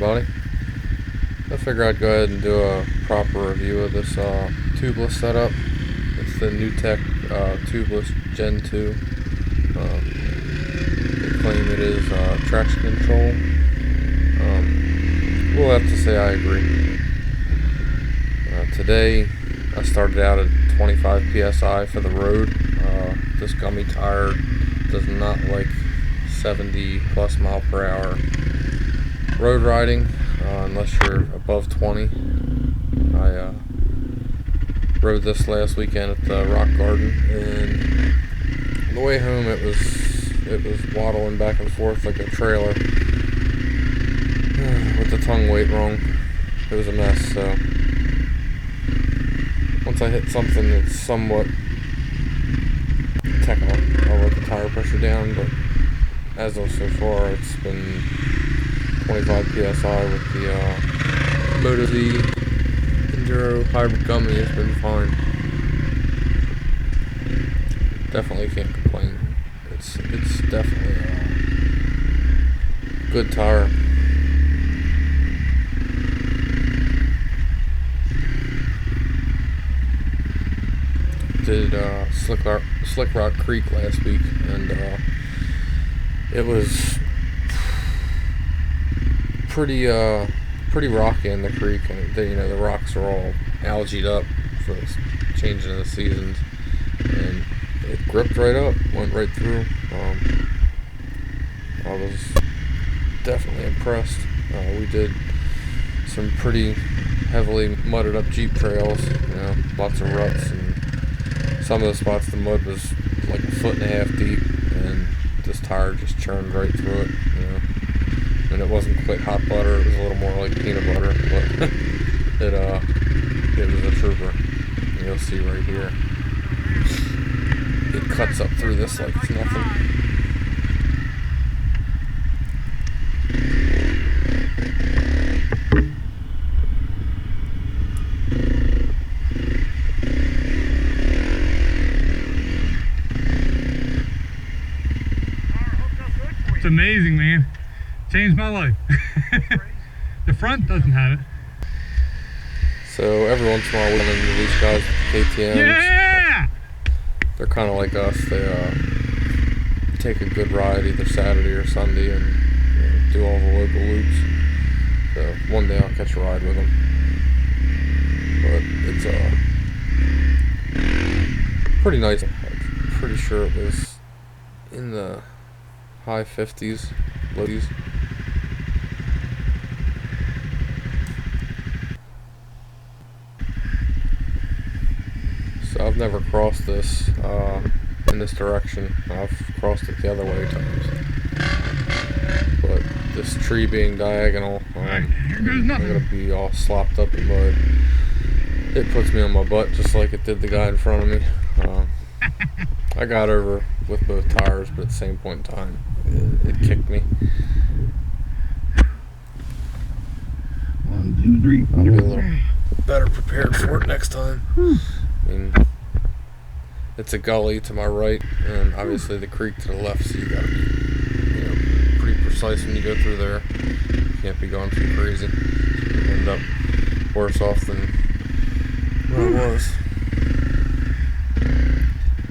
everybody. I figured I'd go ahead and do a proper review of this tubeless setup. It's the Neutech Tubliss Gen2. They claim it is traction control. We'll have to say I agree. Today I started out at 25 psi for the road. This gummy tire does not like 70 plus mile per hour road riding unless you're above 20. I rode this last weekend at the Rock Garden, and on the way home it was waddling back and forth like a trailer with the tongue weight wrong. It was a mess. So once I hit something that's somewhat technical, I'll let the tire pressure down, but as of so far, it's been 25 psi with the Moto Z Enduro hybrid gummy. It's been fine. Definitely can't complain. It's definitely a good tire. Did Slick Rock Creek last week, and it was pretty rocky in the creek, and the rocks are all algaed up for the changing of the seasons, and it gripped right up, went right through. I was definitely impressed. We did some pretty heavily mudded up Jeep trails, lots of ruts, and some of the spots the mud was like 1.5 feet deep, and this tire just churned right through it, and it wasn't quite hot butter, it was a little more like peanut butter, but it was a trooper. And you'll see right here, it cuts up through this like it's nothing. It's amazing, man. Changed my life. The front doesn't have it. So every once in a while we run into these guys with KTMs. Yeah! They're kind of like us. They take a good ride either Saturday or Sunday and do all the local loops. So one day I'll catch a ride with them. But it's pretty nice. I'm pretty sure it was in the high 50s, low 50s. So I've never crossed this in this direction. I've crossed it the other way times. But this tree being diagonal, I'm gonna be all slopped up in mud. It puts me on my butt just like it did the guy in front of me. I got over with both tires, but at the same point in time, it kicked me. 1, 2, 3. I'll be a little better prepared for it next time. I mean, it's a gully to my right, and obviously the creek to the left, so you gotta be, pretty precise when you go through there. You can't be going too crazy. You end up worse off than where I was.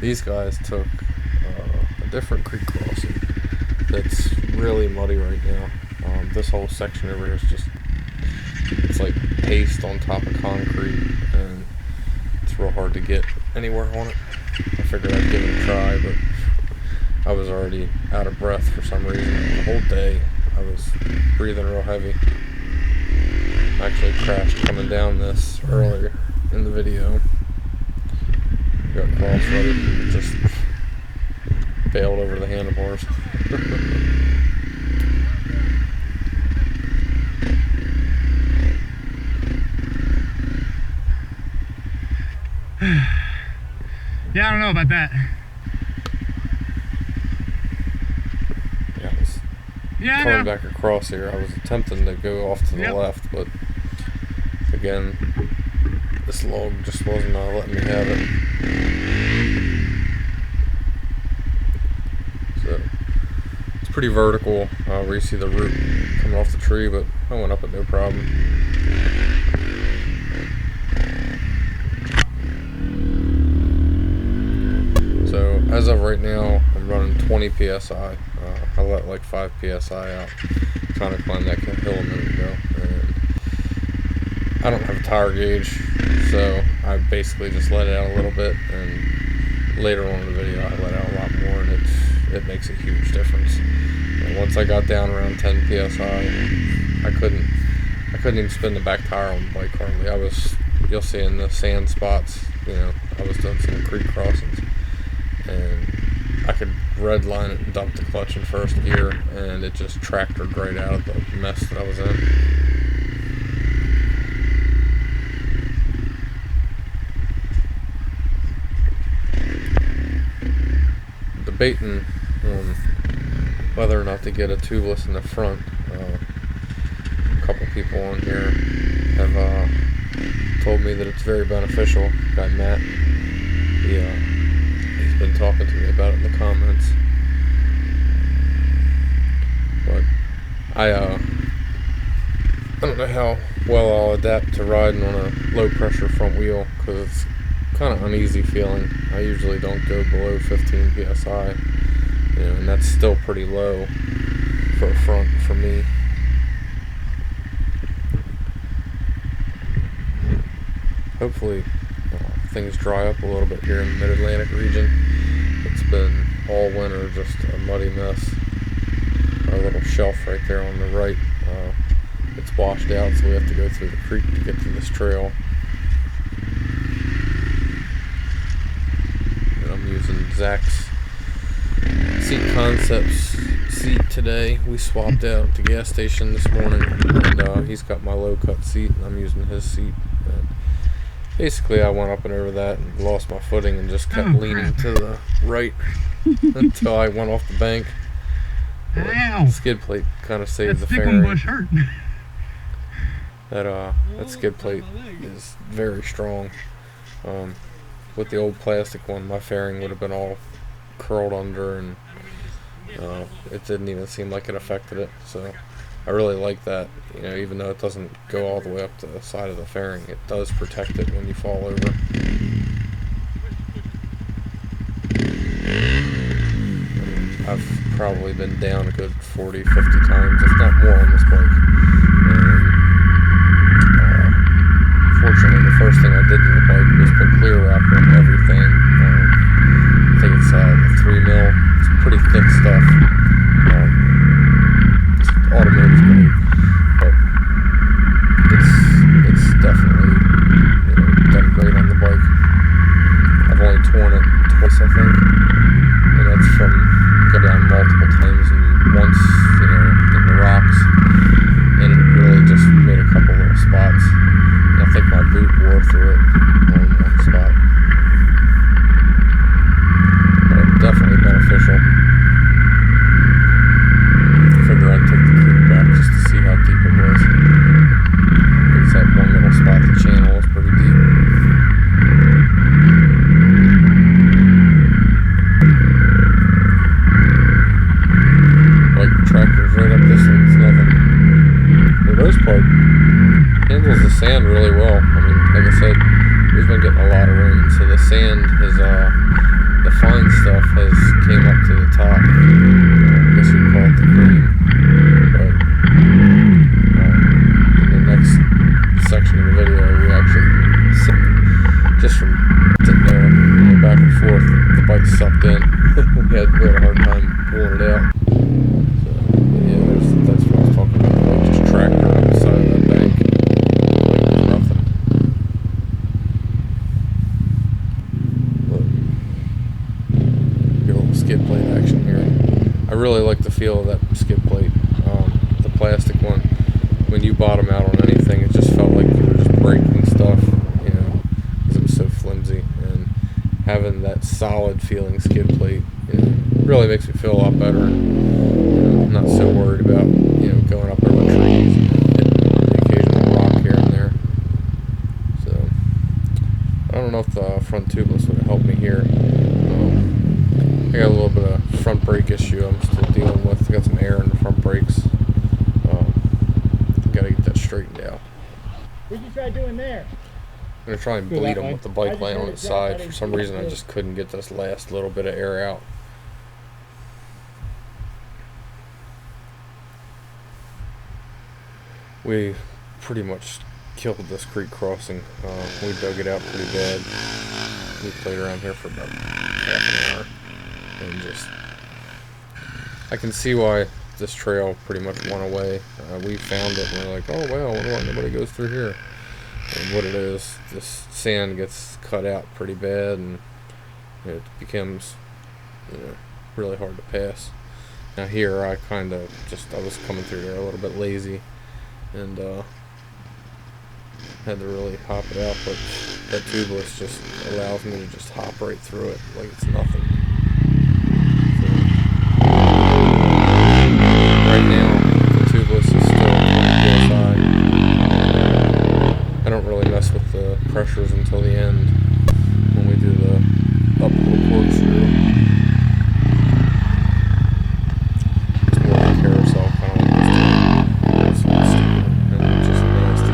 These guys took a different creek crossing that's really muddy right now. This whole section over here is it's like paste on top of concrete, and it's real hard to get anywhere on it. I figured I'd give it a try, but I was already out of breath for some reason. The whole day I was breathing real heavy. I actually crashed coming down this earlier in the video. Got cross-rutted and just failed over the handlebars. Yeah, I don't know about that. Yeah, coming back across here, I was attempting to go off to the left, but again, this log just wasn't letting me have it. So pretty vertical where you see the root coming off the tree, but I went up it no problem. So as of right now, I'm running 20 psi. I let like 5 psi out, trying to climb that hill a minute ago, and I don't have a tire gauge, so I basically just let it out a little bit, and later on in the video I let out a lot more, and it makes a huge difference. And once I got down around 10 psi, I couldn't even spin the back tire on the bike hardly. You'll see in the sand spots, I was doing some creek crossings, and I could redline it and dump the clutch in first gear, and it just tractored right out of the mess that I was in. Debating on whether or not to get a tubeless in the front. A couple people on here have told me that it's very beneficial. Guy Matt, he's been talking to me about it in the comments, but I don't know how well I'll adapt to riding on a low pressure front wheel, because it's kind of uneasy feeling. I usually don't go below 15 psi, and that's still pretty low for a front for me. Hopefully things dry up a little bit here in the Mid-Atlantic region. It's been all winter just a muddy mess. Our little shelf right there on the right, it's washed out, so we have to go through the creek to get to this trail. And I'm using Zach's Seat Concepts seat today. We swapped out at the gas station this morning, and he's got my low cut seat, and I'm using his seat. Basically, I went up and over that and lost my footing and just kept leaning to the right until I went off the bank. Ow! The skid plate kind of saved the fairing. Bush hurt. That skid plate is very strong. With the old plastic one, my fairing would have been all curled under, and it didn't even seem like it affected it. So I really like that. Even though it doesn't go all the way up to the side of the fairing, it does protect it when you fall over. I've probably been down a good 40, 50 times, if not more, on this bike. And fortunately, the first thing I did to the bike was put clear wrap on everything. I think it's 3 mil. It's pretty thick stuff. It's automotive grade, but it's definitely done great on the bike. I've only torn it twice, I think, and that's from go down multiple times, and once in the rocks, and it really just made a couple little spots. And I think my boot wore through it on one spot, but definitely beneficial. Figure I'd take the creek back just to see how deep it was. Because that one little spot, the channel was pretty deep. Like tractors right up this one's nothing. For the most part, handles the sand really well. I mean, like I said, we've been getting a lot of rain, so the sand is the fine stuff has came up to the top. I guess you'd call it the cream. But in the next section of the video, we actually just from sitting there back and forth, the bike sucked in. we had a hard time pulling it out. So yeah, that's what I was talking about. Like just tractor on the side of that bank, like nothing. But get a little skid plate action here. I really like the feel of that skid plate. The plastic one, when you bottom out on anything, it just felt like you were just breaking stuff, because it was so flimsy. And having that solid feeling skid plate, really makes me feel a lot better. And, I'm not so worried about, going up over trees and hitting the occasional rock here and there. So I don't know if the front tubeless would have helped me here. I got a little bit of front brake issue I'm still dealing with. I got some air in the front brakes. Gotta get that straightened out. What'd you try doing there? I'm gonna try and bleed him with the bike laying on its side. For some reason, I just couldn't get this last little bit of air out. We pretty much killed this creek crossing. We dug it out pretty bad. We played around here for about half an hour, and just I can see why this trail pretty much went away. We found it and we're like, oh well, I wonder why nobody goes through here. And what it is, this sand gets cut out pretty bad and it becomes, you know, really hard to pass. Now here I was coming through there a little bit lazy and had to really hop it out, but that tubeless just allows me to just hop right through it like it's nothing. Right now, the tubeless is still 20 psi. I don't really mess with the pressures until the end when we do the uphill corkscrew. It's more of a carousel kind of like this. And just nasty.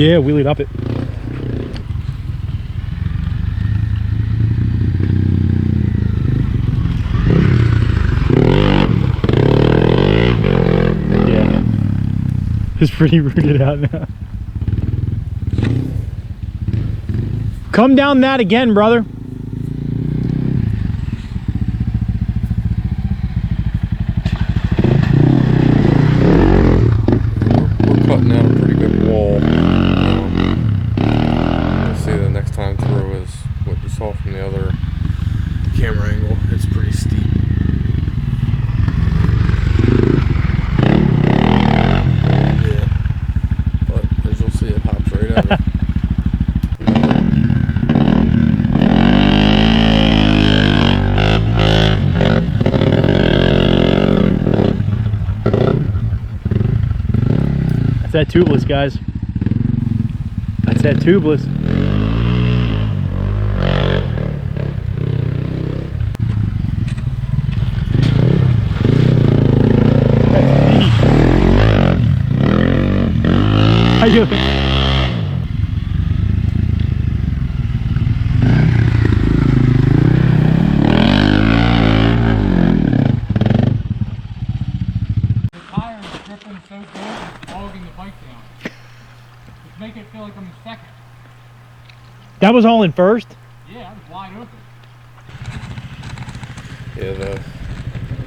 Yeah, wheel it up it. It's pretty rooted out now. Come down that again, brother. We're cutting out a pretty good wall. You'll see the next time through is what you saw from the other camera angle. It's pretty steep. That's that tubeless, guys. That's that tubeless. How you doing? Make it feel like I'm in second. That was all in first? Yeah, I was wide open. Yeah,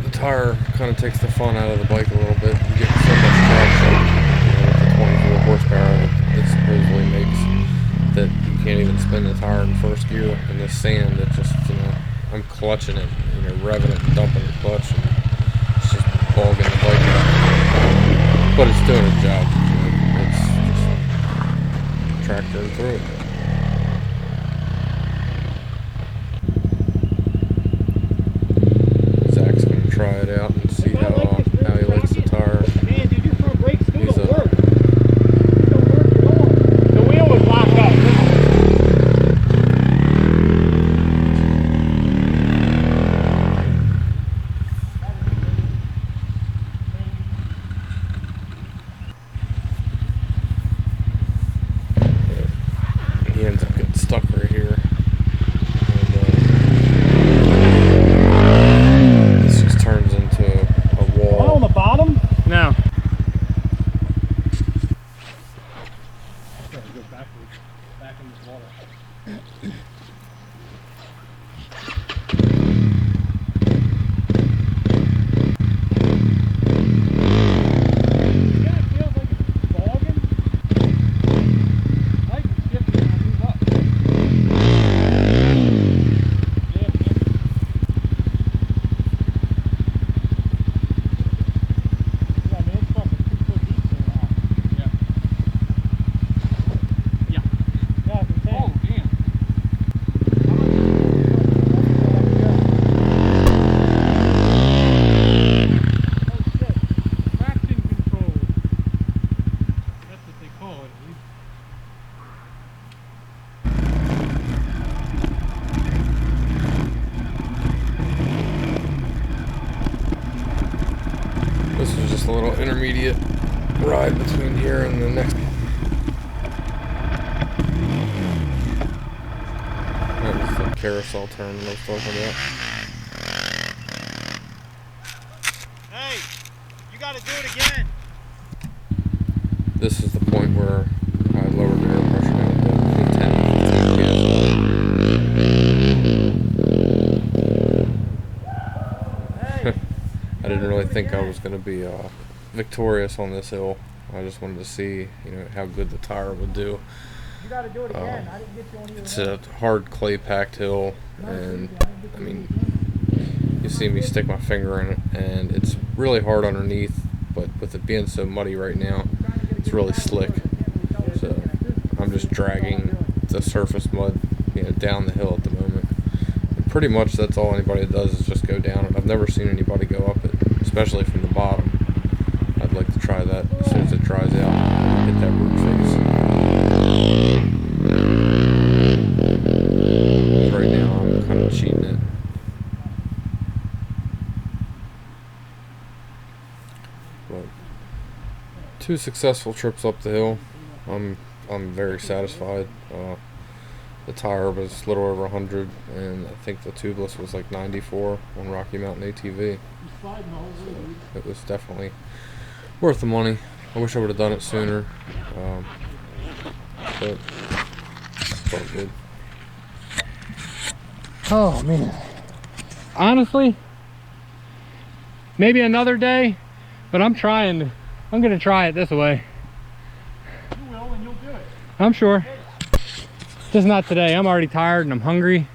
the tire kind of takes the fun out of the bike a little bit. You get so much traction, with the 24 horsepower that it supposedly makes, that you can't even spin the tire in first gear in this sand. It just, I'm clutching it, revving it and dumping the clutch, and it's just bogging the bike out. But it's doing its job. It's just tractoring through it. Zach's gonna try it out and see how he likes the tire. Man, dude, your front brakes still don't work. They don't work at all. The wheel was locked up. He ends up getting stuck right here. And this just turns into a wall. On the bottom? No. Go backwards, back in this water. a little intermediate ride between here and the next. That was the carousel turn that I was talking about. Hey, you gotta do it again. This is the point where I lowered the air pressure down to between 10 and 15 psi. I didn't really think I was going to be victorious on this hill. I just wanted to see, you know, how good the tire would do. You gotta do it again. I didn't get you on either. It's a hard clay packed hill, and I mean, you see me stick my finger in it, and it's really hard underneath, but with it being so muddy right now, it's really slick. So I'm just dragging the surface mud, you know, down the hill at the moment. And pretty much that's all anybody does is just go down it. I've never seen anybody go up it, especially from the bottom. I'd like to try that as soon as it dries out. Hit that root face. Right now I'm kind of cheating it. But 2 successful trips up the hill. I'm very satisfied. The tire was a little over 100, and I think the tubeless was like 94 on Rocky Mountain ATV. So it was definitely worth the money. I wish I would have done it sooner, but it's all good. Oh man, honestly, maybe another day, but I'm gonna try it this way. You will, and you'll do it. I'm sure. Just not today. I'm already tired and I'm hungry.